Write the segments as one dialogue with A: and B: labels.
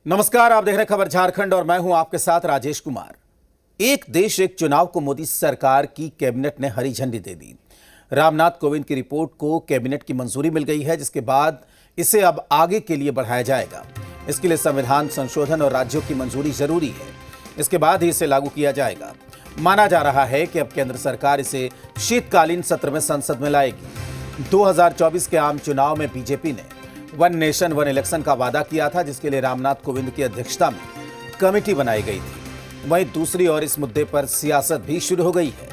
A: नमस्कार, आप देख रहे हैं खबर झारखंड और मैं हूं आपके साथ राजेश कुमार। एक देश एक चुनाव को मोदी सरकार की कैबिनेट ने हरी झंडी दे दी। रामनाथ कोविंद की रिपोर्ट को कैबिनेट की मंजूरी मिल गई है, जिसके बाद इसे अब आगे के लिए बढ़ाया जाएगा। इसके लिए संविधान संशोधन और राज्यों की मंजूरी जरूरी है। इसके बाद ही इसे लागू किया जाएगा। माना जा रहा है कि अब केंद्र सरकार इसे शीतकालीन सत्र में संसद में लाएगी। 2024 के आम चुनाव में बीजेपी ने वन नेशन वन इलेक्शन का वादा किया था, जिसके लिए रामनाथ कोविंद की अध्यक्षता में कमेटी बनाई गई थी। वहीं दूसरी ओर इस मुद्दे पर सियासत भी शुरू हो गई है।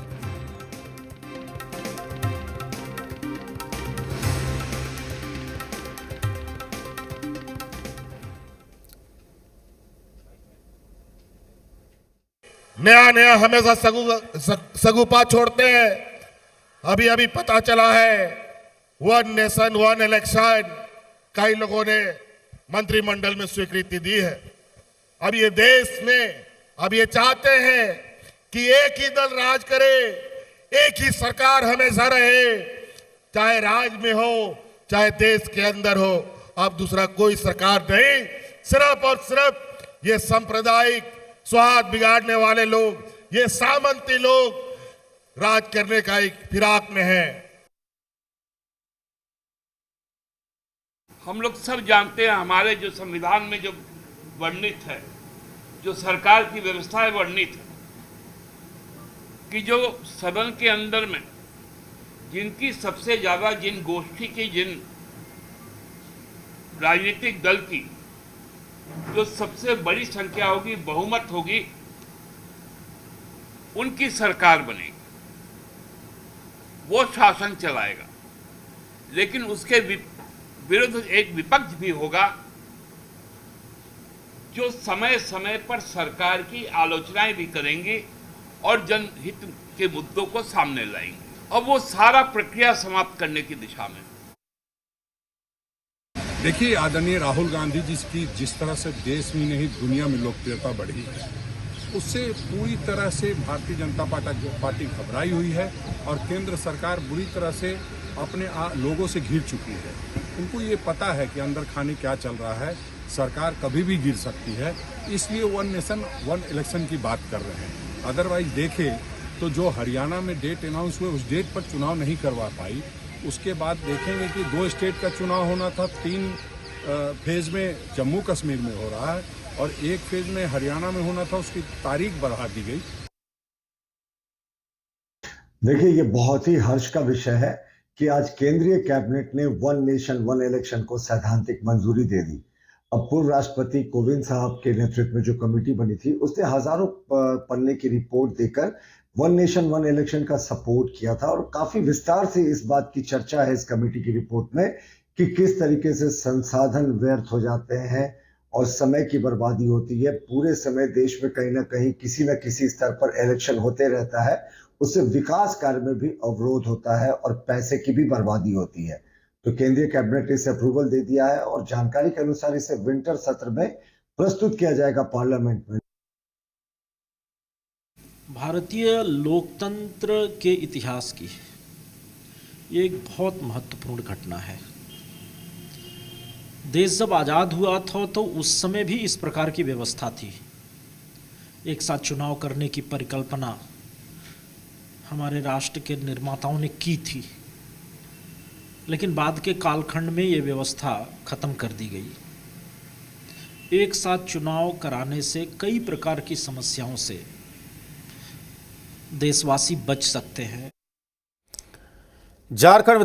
B: नया नया हमेशा सगुपा छोड़ते हैं। अभी अभी पता चला है वन नेशन वन इलेक्शन कई लोगों ने मंत्रिमंडल में स्वीकृति दी है। अब ये देश में अब ये चाहते हैं कि एक ही दल राज करे, एक ही सरकार हमेशा रहे, चाहे राज्य में हो चाहे देश के अंदर हो। अब दूसरा कोई सरकार नहीं, सिर्फ और सिर्फ ये सांप्रदायिक स्वाद बिगाड़ने वाले लोग, ये सामंती लोग राज करने का एक फिराक में है।
C: हम लोग सब जानते हैं, हमारे जो संविधान में जो वर्णित है, जो सरकार की व्यवस्था है वर्णित है, कि जो सदन के अंदर में जिनकी सबसे ज्यादा, जिन गोष्ठी की, जिन राजनीतिक दल की जो सबसे बड़ी संख्या होगी, बहुमत होगी, उनकी सरकार बनेगी, वो शासन चलाएगा। लेकिन उसके विरुद्ध एक विपक्ष भी होगा जो समय समय पर सरकार की आलोचनाएं भी करेंगे और जनहित के मुद्दों को सामने लाएंगे, और वो सारा प्रक्रिया समाप्त करने की दिशा में।
D: देखिए, आदरणीय राहुल गांधी जी की जिस तरह से देश में नहीं दुनिया में लोकप्रियता बढ़ी है, उससे पूरी तरह से भारतीय जनता पार्टी घबराई हुई है और केंद्र सरकार बुरी तरह से अपने लोगों से घिर चुकी है। उनको ये पता है कि अंदर खाने क्या चल रहा है, सरकार कभी भी गिर सकती है, इसलिए वन नेशन वन इलेक्शन की बात कर रहे हैं। अदरवाइज देखें तो जो हरियाणा में डेट अनाउंस हुए, उस डेट पर चुनाव नहीं करवा पाई। उसके बाद देखेंगे कि 2 स्टेट का चुनाव होना था, 3 फेज में जम्मू कश्मीर में हो रहा है और 1 फेज में हरियाणा में होना था, उसकी तारीख बढ़ा दी गई।
E: देखिए, ये बहुत ही हर्ष का विषय है कि आज केंद्रीय कैबिनेट ने वन नेशन वन इलेक्शन को सैद्धांतिक मंजूरी दे दी। अब पूर्व राष्ट्रपति कोविंद साहब के नेतृत्व में जो कमेटी बनी थी, उसने हजारों पन्ने की रिपोर्ट देकर वन नेशन वन इलेक्शन का सपोर्ट किया था और काफी विस्तार से इस बात की चर्चा है इस कमेटी की रिपोर्ट में कि किस तरीके से संसाधन व्यर्थ हो जाते हैं और समय की बर्बादी होती है। पूरे समय देश में कहीं ना कहीं किसी न किसी स्तर पर इलेक्शन होते रहता है, उससे विकास कार्य में भी अवरोध होता है और पैसे की भी बर्बादी होती है। तो केंद्रीय कैबिनेट ने इसे अप्रूवल दे दिया है और जानकारी के अनुसार इसे विंटर सत्र में प्रस्तुत किया जाएगा पार्लियामेंट में।
F: भारतीय लोकतंत्र के इतिहास की ये एक बहुत महत्वपूर्ण घटना है। देश जब आज़ाद हुआ था तो उस समय भी इस प्रकार की व्यवस्था थी। एक साथ चुनाव करने की परिकल्पना हमारे राष्ट्र के निर्माताओं ने की थी, लेकिन बाद के कालखंड में ये व्यवस्था खत्म कर दी गई। एक साथ चुनाव कराने से कई प्रकार की समस्याओं से देशवासी बच सकते हैं।
A: झारखंड